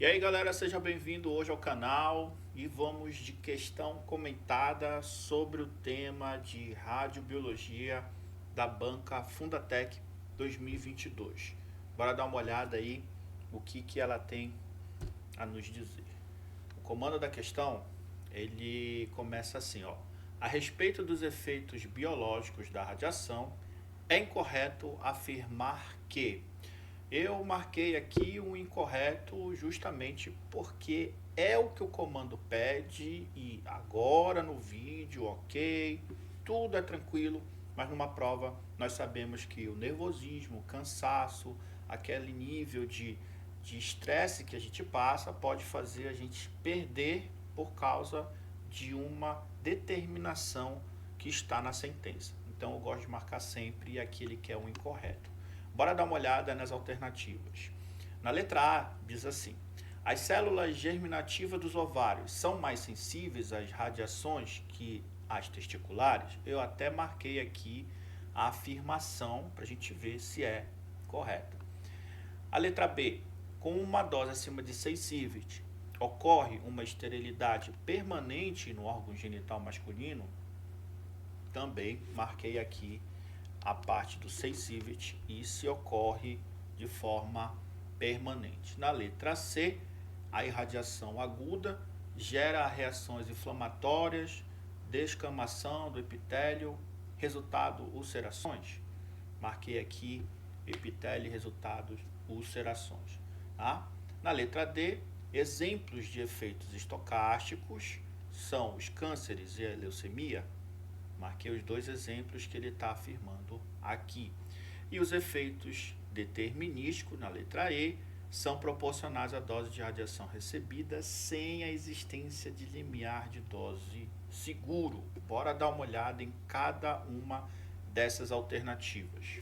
E aí galera, seja bem-vindo hoje ao canal e vamos de questão comentada sobre o tema de radiobiologia da banca Fundatec 2022. Bora dar uma olhada aí o que ela tem a nos dizer. O comando da questão, ele começa assim, ó. A respeito dos efeitos biológicos da radiação, é incorreto afirmar que eu marquei aqui um incorreto justamente porque é o que o comando pede e agora no vídeo, ok, tudo é tranquilo, mas numa prova nós sabemos que o nervosismo, o cansaço, aquele nível de estresse que a gente passa pode fazer a gente perder por causa de uma determinação que está na sentença. Então eu gosto de marcar sempre aquele que é o incorreto. Bora dar uma olhada nas alternativas. Na letra A, diz assim: as células germinativas dos ovários são mais sensíveis às radiações que as testiculares? Eu até marquei aqui a afirmação para a gente ver se é correta. A letra B, com uma dose acima de 6 sievert, ocorre uma esterilidade permanente no órgão genital masculino? Também marquei aqui a parte do 6 sievert e se ocorre de forma permanente. Na letra C, a irradiação aguda gera reações inflamatórias, descamação do epitélio, resultado ulcerações. Marquei aqui epitélio, resultados ulcerações. Tá? Na letra D, exemplos de efeitos estocásticos são os cânceres e a leucemia. Marquei os dois exemplos que ele está afirmando aqui. E os efeitos determinísticos, na letra E, são proporcionais à dose de radiação recebida sem a existência de limiar de dose seguro. Bora dar uma olhada em cada uma dessas alternativas.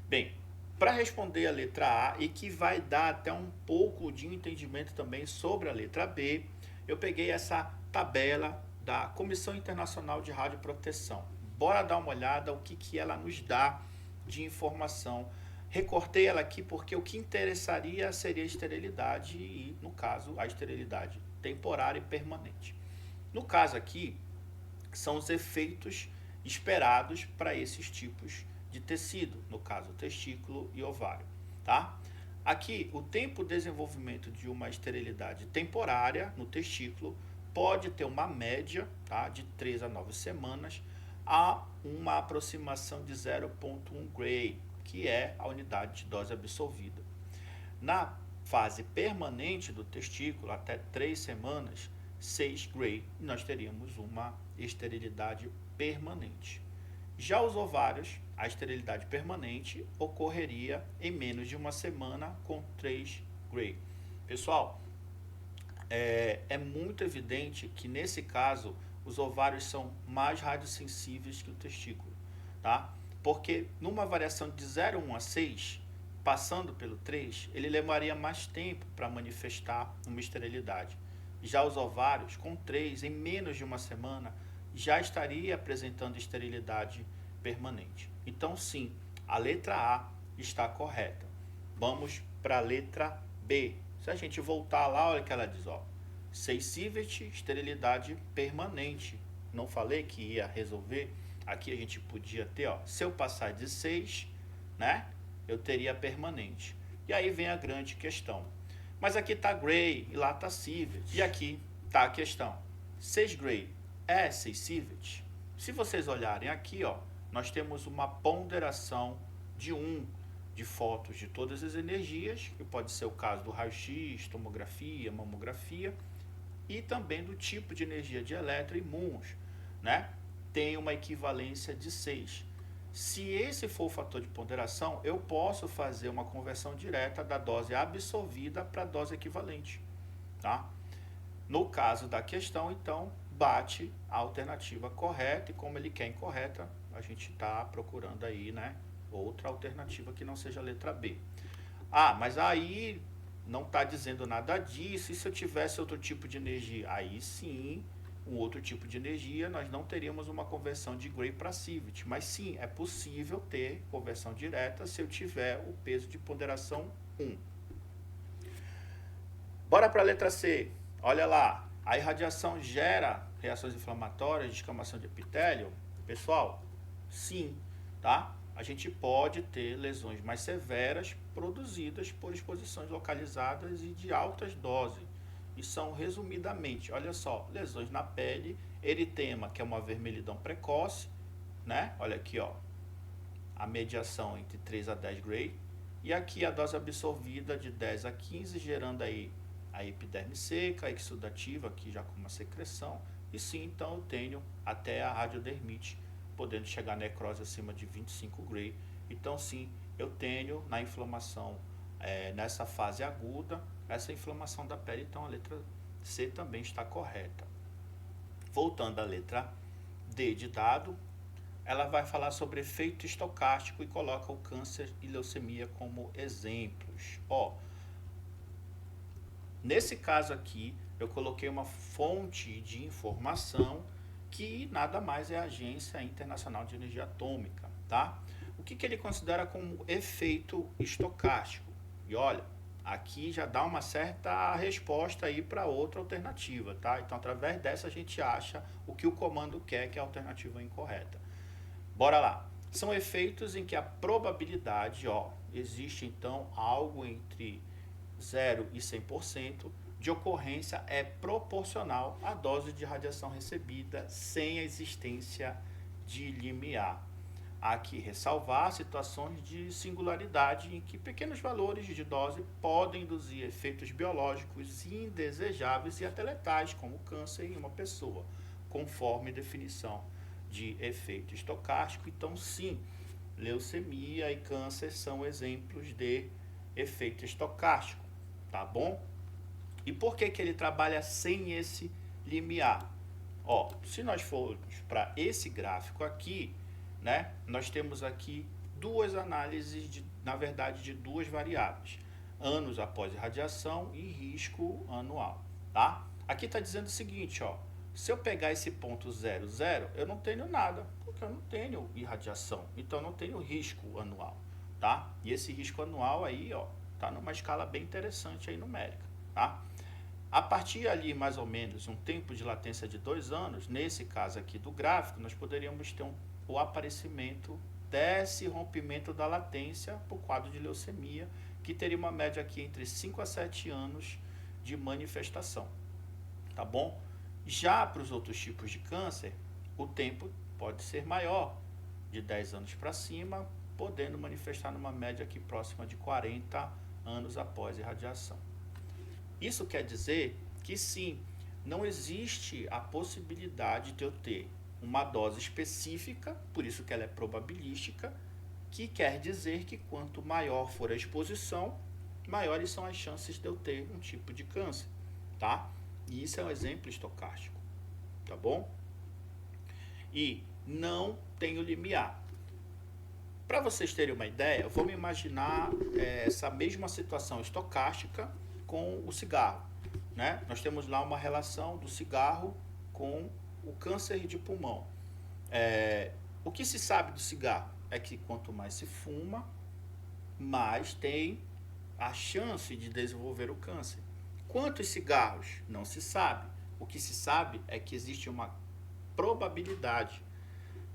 Bem, para responder a letra A, e que vai dar até um pouco de entendimento também sobre a letra B, eu peguei essa tabela da Comissão Internacional de Radioproteção. Bora dar uma olhada o que ela nos dá de informação. Recortei ela aqui porque o que interessaria seria a esterilidade e, no caso, a esterilidade temporária e permanente. No caso aqui, são os efeitos esperados para esses tipos de tecido, no caso testículo e ovário, tá? Aqui, o tempo de desenvolvimento de uma esterilidade temporária no testículo pode ter uma média, tá, de 3 a 9 semanas, a uma aproximação de 0,1 Gray, que é a unidade de dose absorvida. Na fase permanente do testículo, até 3 semanas, 6 Gray, nós teríamos uma esterilidade permanente. Já os ovários, a esterilidade permanente ocorreria em menos de uma semana com 3 Gray. Pessoal, é muito evidente que nesse caso os ovários são mais radiosensíveis que o testículo, tá? Porque numa variação de 0,1 a 6, passando pelo 3, ele levaria mais tempo para manifestar uma esterilidade. Já os ovários, com 3, em menos de uma semana, já estaria apresentando esterilidade permanente. Então, sim, a letra A está correta. Vamos para a letra B. Se a gente voltar lá, olha o que ela diz, ó. 6 sievert, esterilidade permanente. Não falei que ia resolver? Aqui a gente podia ter, ó, se eu passar de 6, né, eu teria permanente. E aí vem a grande questão. Mas aqui está Gray e lá está sievert. E aqui está a questão. 6 Gray é 6 sievert? Se vocês olharem aqui, ó, nós temos uma ponderação de 1 de fotos de todas as energias, que pode ser o caso do raio-x, tomografia, mamografia, e também do tipo de energia de eletroimuns, né? Tem uma equivalência de 6. Se esse for o fator de ponderação, eu posso fazer uma conversão direta da dose absorvida para a dose equivalente, tá? No caso da questão, então, bate a alternativa correta, e como ele quer incorreta, a gente está procurando aí, né, outra alternativa que não seja a letra B. Ah, mas aí não está dizendo nada disso, e se eu tivesse outro tipo de energia? Aí sim, um outro tipo de energia, nós não teríamos uma conversão de Gray para sievert, mas sim, é possível ter conversão direta se eu tiver o peso de ponderação 1, Bora para a letra C. Olha lá, a irradiação gera reações inflamatórias, descamação de epitélio? Pessoal, sim, tá? A gente pode ter lesões mais severas produzidas por exposições localizadas e de altas doses. E são, resumidamente, olha só, lesões na pele, eritema, que é uma vermelhidão precoce, né? Olha aqui, ó, a mediação entre 3 a 10 Gray, e aqui a dose absorvida de 10 a 15, gerando aí a epiderme seca, a exudativa, aqui já com uma secreção, e sim, então eu tenho até a radiodermite, podendo chegar a necrose acima de 25 Gray. Então sim, eu tenho na inflamação, nessa fase aguda, essa inflamação da pele, então a letra C também está correta. Voltando à letra D de dado, ela vai falar sobre efeito estocástico e coloca o câncer e leucemia como exemplos. Ó, nesse caso aqui, eu coloquei uma fonte de informação que nada mais é a Agência Internacional de Energia Atômica, tá? O que ele considera como efeito estocástico? E olha, aqui já dá uma certa resposta aí para outra alternativa, tá? Então, através dessa, a gente acha o que o comando quer, que é a alternativa incorreta. Bora lá. São efeitos em que a probabilidade, ó, existe então algo entre 0 e 100% de ocorrência é proporcional à dose de radiação recebida sem a existência de limiar. Há que ressalvar situações de singularidade em que pequenos valores de dose podem induzir efeitos biológicos indesejáveis e até letais, como câncer em uma pessoa, conforme definição de efeito estocástico. Então, sim, leucemia e câncer são exemplos de efeito estocástico, tá bom? E por que ele trabalha sem esse limiar? Ó, se nós formos para esse gráfico aqui, né, nós temos aqui duas análises, na verdade, de duas variáveis: anos após irradiação e risco anual, tá? Aqui está dizendo o seguinte, ó, se eu pegar esse ponto 0, 0, eu não tenho nada, porque eu não tenho irradiação, então eu não tenho risco anual, tá? E esse risco anual aí, ó, tá numa escala bem interessante aí numérica, tá? A partir ali, mais ou menos, um tempo de latência de 2 anos, nesse caso aqui do gráfico, nós poderíamos ter o aparecimento desse rompimento da latência por quadro de leucemia, que teria uma média aqui entre 5 a 7 anos de manifestação, tá bom? Já para os outros tipos de câncer, o tempo pode ser maior, de 10 anos para cima, podendo manifestar numa média aqui próxima de 40 anos após irradiação. Isso quer dizer que sim, não existe a possibilidade de eu ter uma dose específica, por isso que ela é probabilística, que quer dizer que quanto maior for a exposição, maiores são as chances de eu ter um tipo de câncer, tá? E isso é um exemplo estocástico, tá bom? E não tenho limiar. Para vocês terem uma ideia, vamos imaginar essa mesma situação estocástica com o cigarro, né? Nós temos lá uma relação do cigarro com o câncer de pulmão. O que se sabe do cigarro é que quanto mais se fuma, mais tem a chance de desenvolver o câncer. Quantos cigarros? Não se sabe. O que se sabe é que existe uma probabilidade.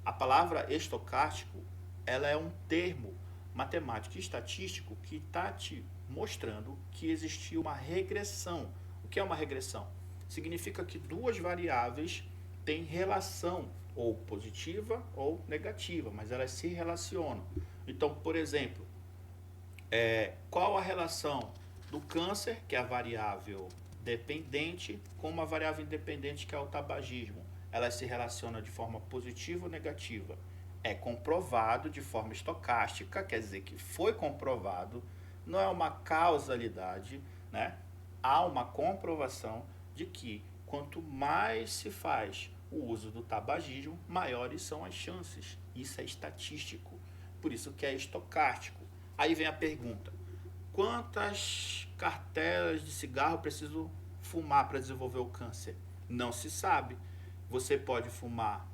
A palavra estocástico, ela é um termo matemático e estatístico que está te mostrando que existiu uma regressão. O que é uma regressão? Significa que duas variáveis têm relação, ou positiva ou negativa, mas elas se relacionam. Então, por exemplo, qual a relação do câncer, que é a variável dependente, com uma variável independente, que é o tabagismo? Elas se relacionam de forma positiva ou negativa? É comprovado de forma estocástica, quer dizer que foi comprovado, não é uma causalidade, né? Há uma comprovação de que quanto mais se faz o uso do tabagismo, maiores são as chances. Isso é estatístico, por isso que é estocástico. Aí vem a pergunta: quantas cartelas de cigarro eu preciso fumar para desenvolver o câncer? Não se sabe. Você pode fumar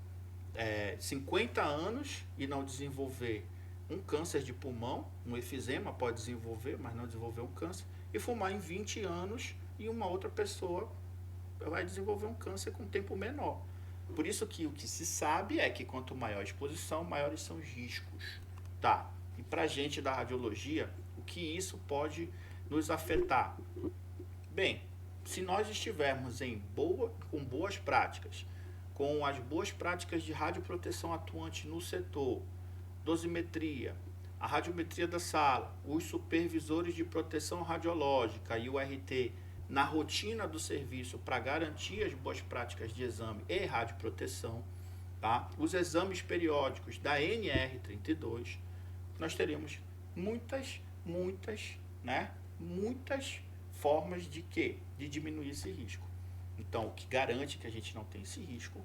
50 anos e não desenvolver um câncer de pulmão, um efizema pode desenvolver, mas não desenvolver um câncer, e fumar em 20 anos e uma outra pessoa vai desenvolver um câncer com tempo menor. Por isso que o que se sabe é que quanto maior a exposição, maiores são os riscos. Tá, e para a gente da radiologia, o que isso pode nos afetar? Bem, se nós estivermos com boas práticas, com as boas práticas de radioproteção atuante no setor, dosimetria, a radiometria da sala, os supervisores de proteção radiológica e o RT na rotina do serviço para garantir as boas práticas de exame e radioproteção, tá? Os exames periódicos da NR32, nós teremos muitas formas de quê? De diminuir esse risco. Então, o que garante que a gente não tem esse risco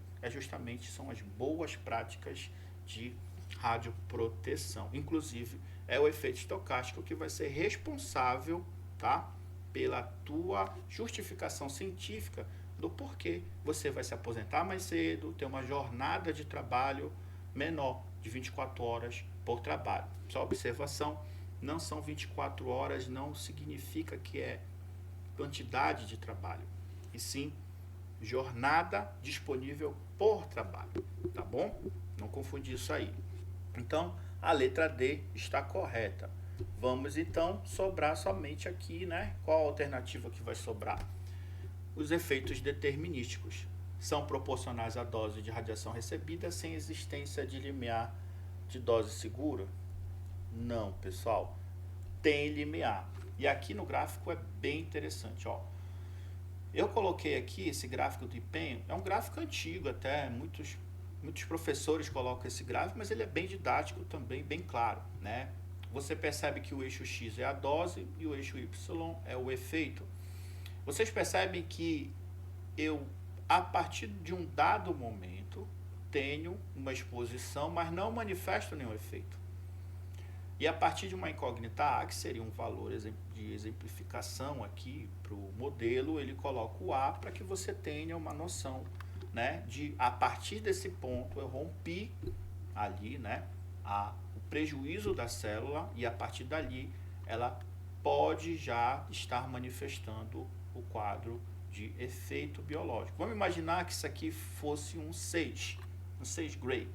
são as boas práticas de radioproteção. Inclusive, é o efeito estocástico que vai ser responsável, tá, pela tua justificação científica do porquê você vai se aposentar mais cedo, ter uma jornada de trabalho menor, de 24 horas por trabalho. Só observação, não são 24 horas, não significa que é quantidade de trabalho, e sim jornada disponível por trabalho, tá bom? Não confundir isso aí. Então, a letra D está correta. Vamos então sobrar somente aqui, né? Qual a alternativa que vai sobrar? Os efeitos determinísticos são proporcionais à dose de radiação recebida sem existência de limiar de dose segura? Não, pessoal. Tem limiar. E aqui no gráfico é bem interessante, ó. Eu coloquei aqui esse gráfico do empenho, é um gráfico antigo até, muitos professores colocam esse gráfico, mas ele é bem didático também, bem claro, né? Você percebe que o eixo X é a dose e o eixo Y é o efeito. Vocês percebem que eu, a partir de um dado momento, tenho uma exposição, mas não manifesto nenhum efeito. E a partir de uma incógnita A, que seria um valor de exemplificação aqui para o modelo, ele coloca o A para que você tenha uma noção, né, de a partir desse ponto eu rompi ali, né, o prejuízo da célula, e a partir dali ela pode já estar manifestando o quadro de efeito biológico. Vamos imaginar que isso aqui fosse um 6 Gray,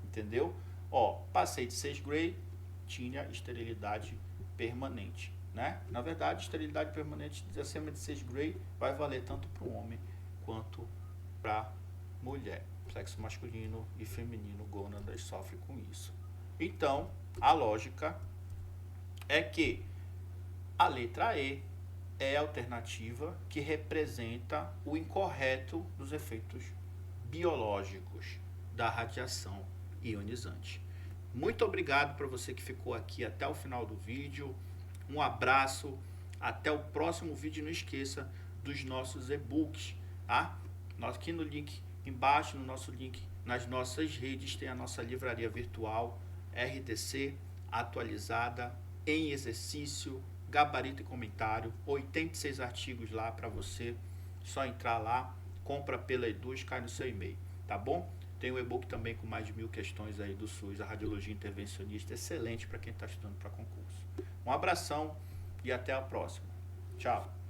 entendeu? Ó, passei de 6 Gray, tinha esterilidade permanente, né? Na verdade, esterilidade permanente acima de 6 Gray vai valer tanto para o homem quanto para mulher. Sexo masculino e feminino, gônadas, sofre com isso. Então, a lógica é que a letra E é a alternativa que representa o incorreto dos efeitos biológicos da radiação ionizante. Muito obrigado para você que ficou aqui até o final do vídeo. Um abraço, até o próximo vídeo. Não esqueça dos nossos e-books, tá? Aqui no link embaixo, no nosso link nas nossas redes, tem a nossa livraria virtual RTC atualizada, em exercício, gabarito e comentário, 86 artigos lá para você. Só entrar lá, compra pela Eduz, cai no seu e-mail, tá bom? Tem o e-book também com mais de 1000 questões aí do SUS, a radiologia intervencionista, excelente para quem está estudando para concurso. Um abração e até a próxima. Tchau.